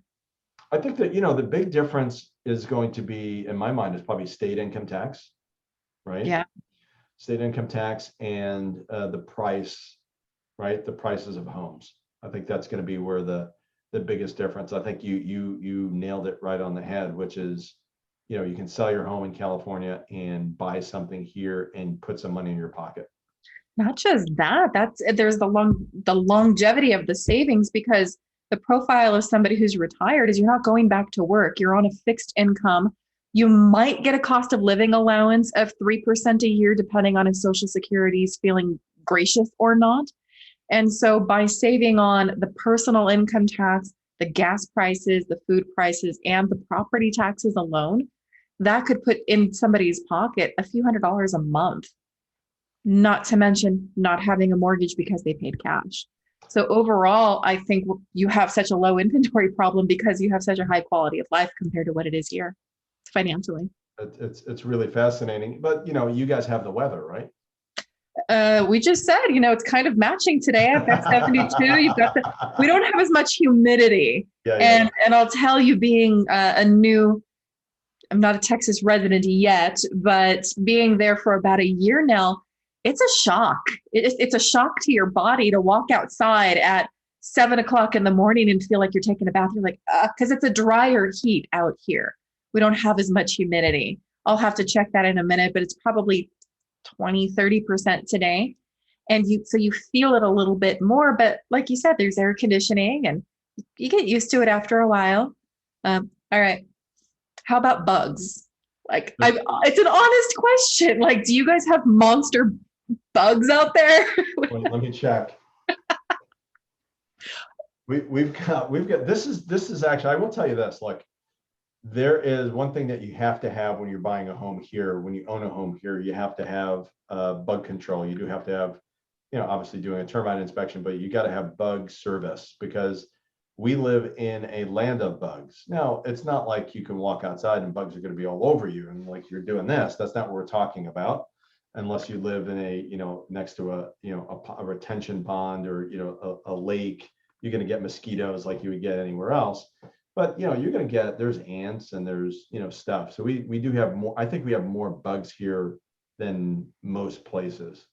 A: I think that, the big difference is going to be, in my mind, is probably state income tax, right?
B: Yeah.
A: State income tax and the price, right? The prices of homes. I think that's going to be where the biggest difference. I think you nailed it right on the head, which is, you can sell your home in California and buy something here and put some money in your pocket.
B: Not just that, there's the longevity of the savings, because the profile of somebody who's retired is you're not going back to work. You're on a fixed income. You might get a cost of living allowance of 3% a year, depending on if Social Security is feeling gracious or not. And so by saving on the personal income tax, the gas prices, the food prices, and the property taxes alone, that could put in somebody's pocket a few $100s a month, not to mention not having a mortgage because they paid cash. So overall, I think you have such a low inventory problem because you have such a high quality of life compared to what it is here financially.
A: It's really fascinating, but you guys have the weather, right?
B: We just said, it's kind of matching today. I've got 72. We don't have as much humidity.
A: Yeah.
B: And I'll tell you, being I'm not a Texas resident yet, but being there for about a year now, it's a shock. It's a shock to your body to walk outside at 7 o'clock in the morning and feel like you're taking a bath. You're like, because it's a drier heat out here. We don't have as much humidity. I'll have to check that in a minute, but it's probably 20-30% today. And so you feel it a little bit more, but like you said, there's air conditioning and you get used to it after a while. All right. How about bugs? Like, it's an honest question. Like, do you guys have monster bugs out there?
A: Let me check. We've got this is actually, I will tell you this, like, there is one thing that you have to have when you're buying a home here, when you own a home here, you have to have bug control. You do have to have, obviously doing a termite inspection, but you got to have bug service, because we live in a land of bugs. Now, it's not like you can walk outside and bugs are going to be all over you and like you're doing this. That's not what we're talking about, unless you live in a, next to a retention pond or, a lake. You're going to get mosquitoes like you would get anywhere else. But, you're going to get, there's ants and there's, stuff. So we do have more, I think we have more bugs here than most places.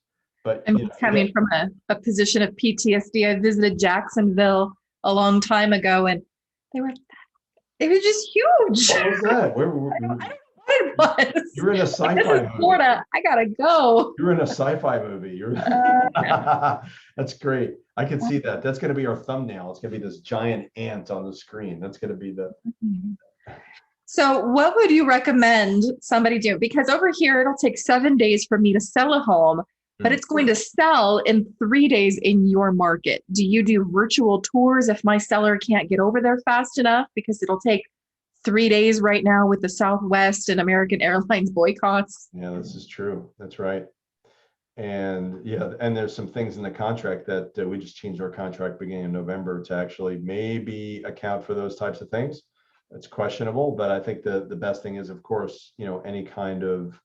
A: But
B: I'm coming from a position of PTSD. I visited Jacksonville a long time ago, and they were just huge.
A: What was that?
B: I don't know what it was.
A: You're in a sci-fi movie.
B: Florida, I gotta go.
A: You're in a sci-fi movie. That's great. I can see that. That's going to be our thumbnail. It's going to be this giant ant on the screen. That's going to be the.
B: So what would you recommend somebody do? Because over here, it'll take 7 days for me to sell a home, but it's going to sell in 3 days in your market. Do you do virtual tours if my seller can't get over there fast enough? Because it'll take 3 days right now with the Southwest and American Airlines boycotts.
A: Yeah, this is true. That's right. And yeah, and there's some things in the contract that we just changed our contract beginning of November to actually maybe account for those types of things. It's questionable, but I think the best thing is, of course, any kind of,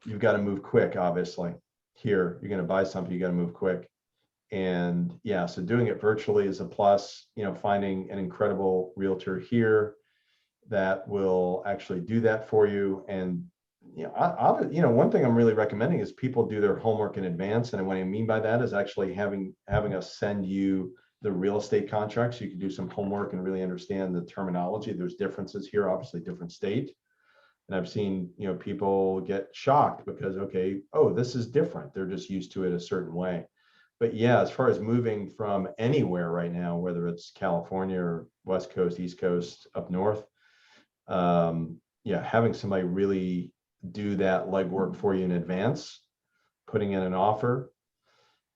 A: you've got to move quick, obviously. Here, you're going to buy something, you got to move quick. And yeah, so doing it virtually is a plus, finding an incredible realtor here that will actually do that for you. And one thing I'm really recommending is people do their homework in advance. And what I mean by that is actually having us send you the real estate contract, so you can do some homework and really understand the terminology. There's differences here, obviously different state. And I've seen, people get shocked because, okay, oh, this is different. They're just used to it a certain way. But yeah, as far as moving from anywhere right now, whether it's California or West Coast, East Coast, up north, yeah, having somebody really do that legwork for you in advance, putting in an offer.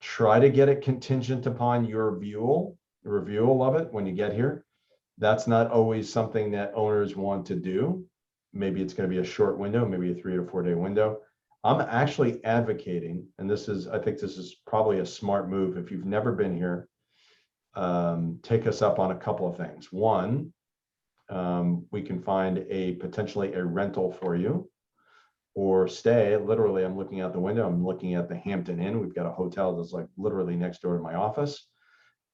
A: Try to get it contingent upon your review of it when you get here. That's not always something that owners want to do. Maybe it's going to be a short window, maybe a 3 or 4 day window. I'm actually advocating, and I think this is probably a smart move. If you've never been here, take us up on a couple of things. One, we can find potentially a rental for you or stay. Literally, I'm looking out the window. I'm looking at the Hampton Inn. We've got a hotel that's like literally next door to my office.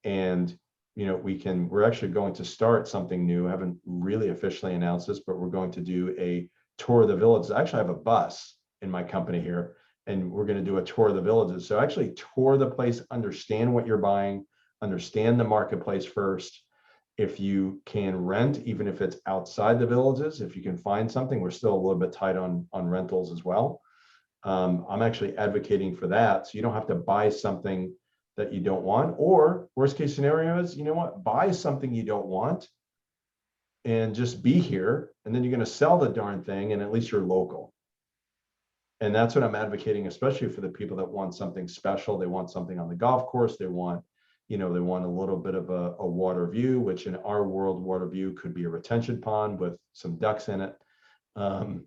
A: And, we're actually going to start something new. I haven't really officially announced this, but we're going to do a tour of the villages. I actually have a bus in my company here, and we're going to do a tour of the villages. So actually tour the place, understand what you're buying, understand the marketplace first. If you can rent, even if it's outside the villages, if you can find something, we're still a little bit tight on rentals as well. I'm actually advocating for that. So you don't have to buy something that you don't want, or worst case scenario is, buy something you don't want and just be here. And then you're going to sell the darn thing. And at least you're local. And that's what I'm advocating, especially for the people that want something special. They want something on the golf course. They want a little bit of a water view, which in our world, water view could be a retention pond with some ducks in it. And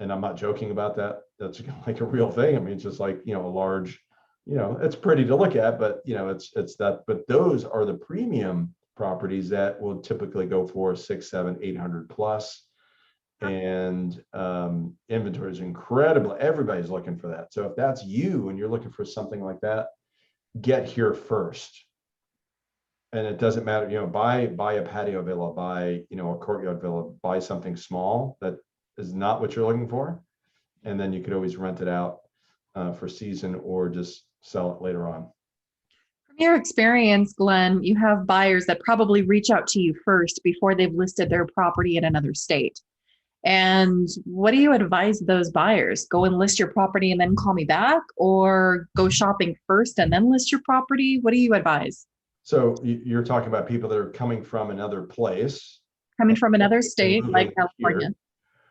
A: I'm not joking about that. That's like a real thing. I mean, it's just like, a large, it's pretty to look at, but it's that, but those are the premium properties that will typically go for 600, 700, 800 plus. And inventory is incredible. Everybody's looking for that. So if that's you and you're looking for something like that, get here first. And it doesn't matter, buy a patio villa, buy, a courtyard villa, buy something small that is not what you're looking for. And then you could always rent it out for season or just sell it later on.
B: From your experience, Glenn, you have buyers that probably reach out to you first before they've listed their property in another state. And what do you advise those buyers? Go and list your property and then call me back, or go shopping first and then list your property? What do you advise?
A: So you're talking about people that are coming from another place.
B: Coming from another state like California.
A: Here.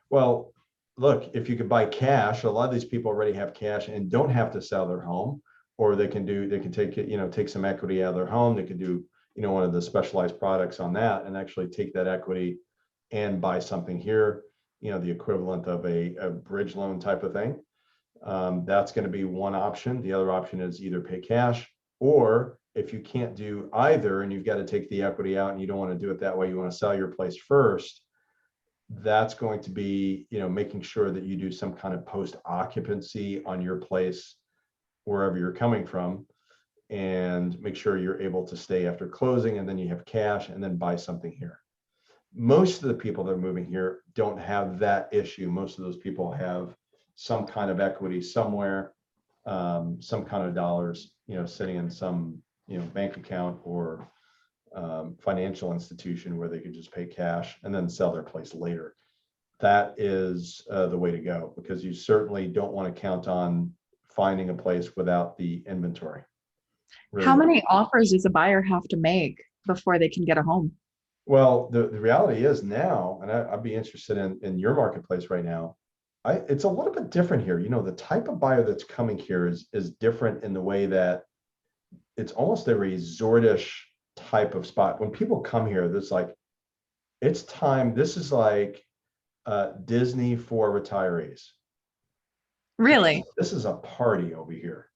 A: Well, look, if you could buy cash, a lot of these people already have cash and don't have to sell their home, or they can take it, take some equity out of their home. They can do, one of the specialized products on that and actually take that equity and buy something here, the equivalent of a bridge loan type of thing. That's going to be one option. The other option is either pay cash, or if you can't do either and you've got to take the equity out and you don't want to do it that way, you want to sell your place first, that's going to be, making sure that you do some kind of post occupancy on your place wherever you're coming from, and make sure you're able to stay after closing, and then you have cash and then buy something here. Most of the people that are moving here don't have that issue. Most of those people have some kind of equity somewhere, some kind of dollars, sitting in some, bank account or financial institution where they could just pay cash and then sell their place later. That is the way to go, because you certainly don't want to count on finding a place without the inventory. Really.
B: How many offers does a buyer have to make before they can get a home?
A: Well, the reality is now, and I'd be interested in your marketplace right now, it's a little bit different here. The type of buyer that's coming here is different in the way that it's almost a resortish type of spot. When people come here, there's like, it's time. This is like Disney for retirees.
B: Really?
A: This is a party over here.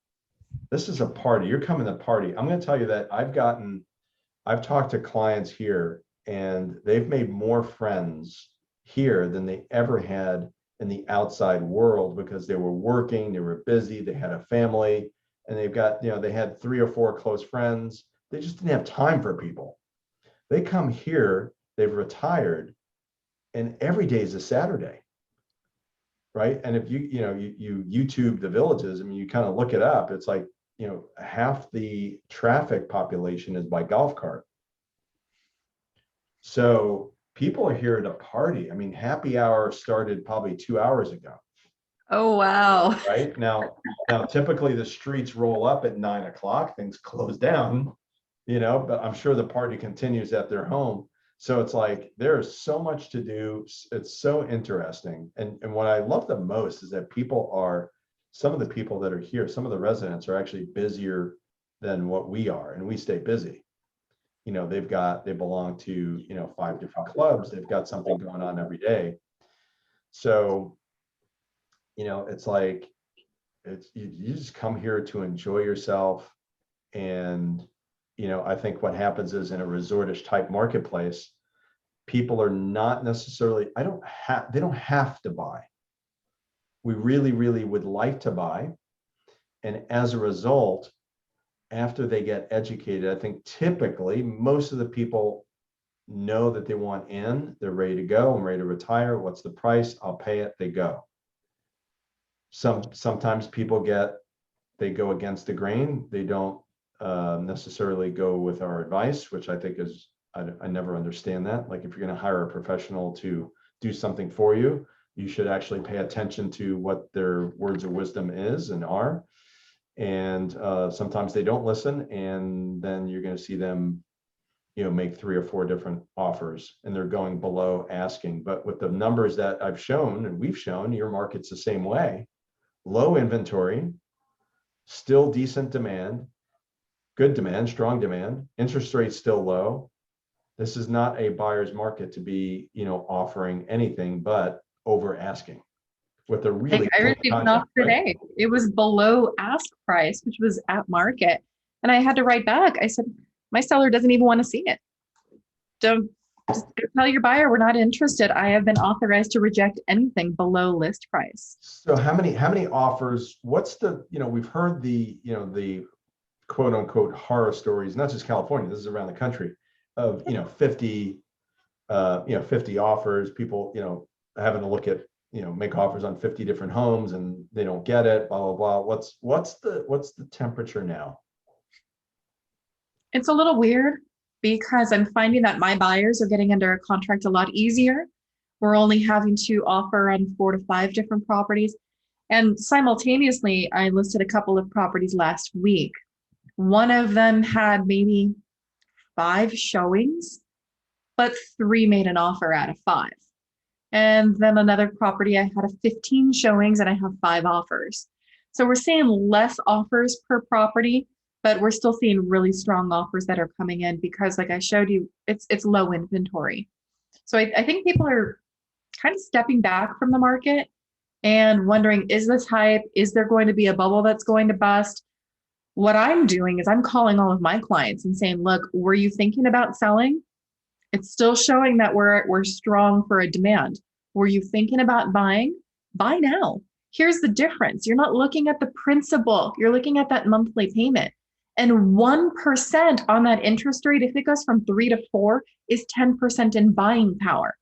A: This is a party. You're coming to party. I'm going to tell you that I've talked to clients here, and they've made more friends here than they ever had in the outside world, because they were working, they were busy, they had a family, and they've got, they had 3 or 4 close friends. They just didn't have time for people. They come here, they've retired, and every day is a Saturday, right? And if you YouTube the villages, I mean, you kind of look it up, it's like, half the traffic population is by golf cart. So people are here to party. I mean, happy hour started probably 2 hours ago.
B: Oh, wow.
A: Right now, typically the streets roll up at 9 o'clock, things close down, but I'm sure the party continues at their home. So it's like there's so much to do. It's so interesting. And what I love the most is that some of the people that are here, some of the residents are actually busier than what we are, and we stay busy. They belong to, 5 different clubs. They've got something going on every day. So, it's like, you just come here to enjoy yourself. And, I think what happens is in a resortish type marketplace, people are not necessarily, they don't have to buy. We really, really would like to buy. And as a result, after they get educated, I think typically most of the people know that they want in, they're ready to go, I'm ready to retire. What's the price? I'll pay it, they go. Sometimes people they go against the grain. They don't necessarily go with our advice, which I think is, I never understand that. Like, if you're going to hire a professional to do something for you, you should actually pay attention to what their words of wisdom is and are. And sometimes they don't listen, and then you're going to see them, make 3 or 4 different offers, and they're going below asking. But with the numbers that I've shown and we've shown, your market's the same way. Low inventory, still decent demand, good demand, strong demand, interest rates still low. This is not a buyer's market to be, offering anything but over asking with a really
B: I received an offer today. It was below ask price, which was at market. And I had to write back. I said, my seller doesn't even want to see it. Don't just tell your buyer we're not interested. I have been authorized to reject anything below list price.
A: So how many offers? What's the, we've heard the quote unquote horror stories, not just California, this is around the country, of 50 50 offers, people having to look at make offers on 50 different homes, and they don't get it, blah blah blah. What's the temperature now?
B: It's a little weird because I'm finding that my buyers are getting under a contract a lot easier. We're only having to offer on 4 to 5 different properties. And simultaneously, I listed a couple of properties last week. One of them had maybe 5 showings, but 3 made an offer out of 5. And then another property, I had 15 showings and I have 5 offers. So we're seeing less offers per property, but we're still seeing really strong offers that are coming in because, like I showed you, it's low inventory. So I think people are kind of stepping back from the market and wondering, is this hype? Is there going to be a bubble that's going to bust? What I'm doing is I'm calling all of my clients and saying, look, were you thinking about selling? It's still showing that we're strong for a demand. Were you thinking about buying? Buy now. Here's the difference. You're not looking at the principal. You're looking at that monthly payment. And 1% on that interest rate, if it goes from 3 to 4, is 10% in buying power.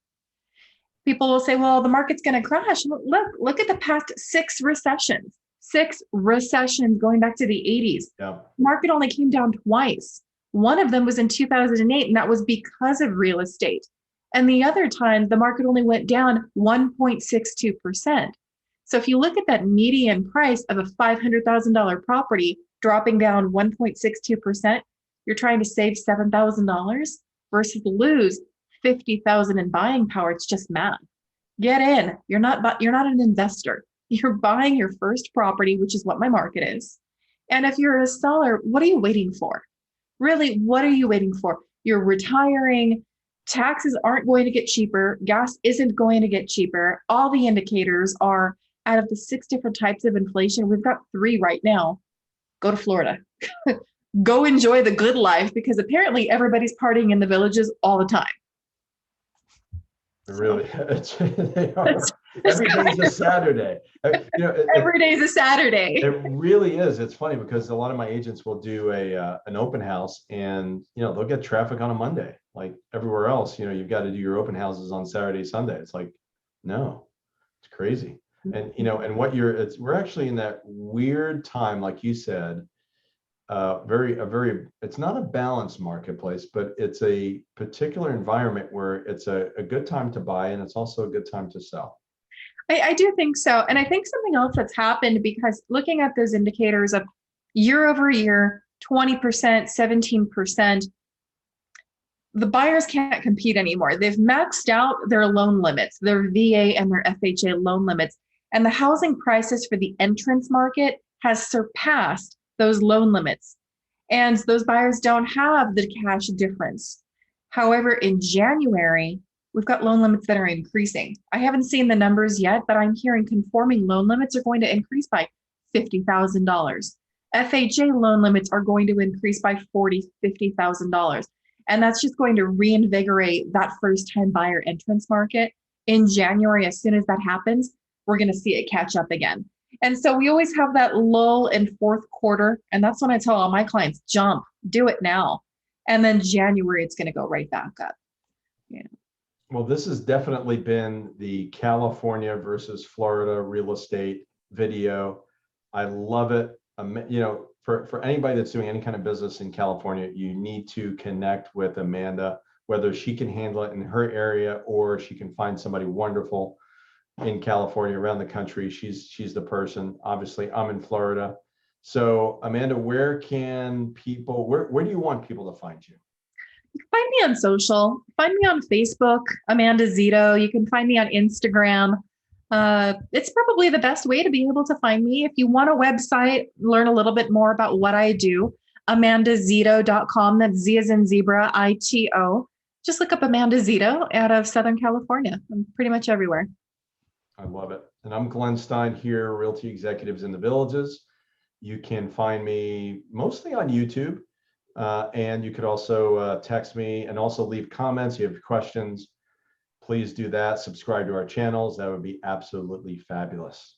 B: People will say, well, the market's going to crash. Look at the past 6 recessions. 6 recessions going back to the 80s.
A: Yeah.
B: Market only came down twice. One of them was in 2008, and that was because of real estate. And the other time, the market only went down 1.62%. So if you look at that median price of a $500,000 property dropping down 1.62%, you're trying to save $7,000 versus lose $50,000 in buying power. It's just math. Get in. You're not an investor. You're buying your first property, which is what my market is. And if you're a seller, what are you waiting for? Really, what are you waiting for? You're retiring. Taxes aren't going to get cheaper. Gas isn't going to get cheaper. All the indicators are, out of the 6 different types of inflation, we've got 3 right now. Go to Florida. Go enjoy the good life, because apparently everybody's partying in the villages all the time.
A: Really, they are. Every day's a Saturday.
B: Every day's a Saturday.
A: It really is. It's funny because a lot of my agents will do an open house, and they'll get traffic on a Monday, like everywhere else. You've got to do your open houses on Saturday, Sunday. It's like, no, it's crazy. And and we're actually in that weird time, like you said. It's not a balanced marketplace, but it's a particular environment where it's a good time to buy, and it's also a good time to sell.
B: I do think so. And I think something else that's happened, because looking at those indicators of year over year, 20%, 17%, the buyers can't compete anymore. They've maxed out their loan limits, their VA and their FHA loan limits, and the housing crisis for the entrance market has surpassed those loan limits. And those buyers don't have the cash difference. However, in January, we've got loan limits that are increasing. I haven't seen the numbers yet, but I'm hearing conforming loan limits are going to increase by $50,000. FHA loan limits are going to increase by $50,000. And that's just going to reinvigorate that first time buyer entrance market in January. As soon as that happens, we're going to see it catch up again. And so we always have that lull in fourth quarter. And that's when I tell all my clients, jump, do it now. And then January, it's going to go right back up. Yeah.
A: Well, this has definitely been the California versus Florida real estate video. I love it. You know, for anybody that's doing any kind of business in California, you need to connect with Amanda, whether she can handle it in her area or she can find somebody wonderful in California, around the country. She's the person. Obviously, I'm in Florida. So Amanda, where do you want people to find you?
B: Find me on social. Find me on Facebook, Amanda Zito. You can find me on Instagram. It's probably the best way to be able to find me. If you want a website, learn a little bit more about what I do, amandazito.com. That's Z as in zebra, ITO. Just look up Amanda Zito out of Southern California. I'm pretty much everywhere.
A: I love it. And I'm Glenn Stein here, Realty Executives in the Villages. You can find me mostly on YouTube. And you could also text me and also leave comments. You have questions, please do that. Subscribe to our channels. That would be absolutely fabulous.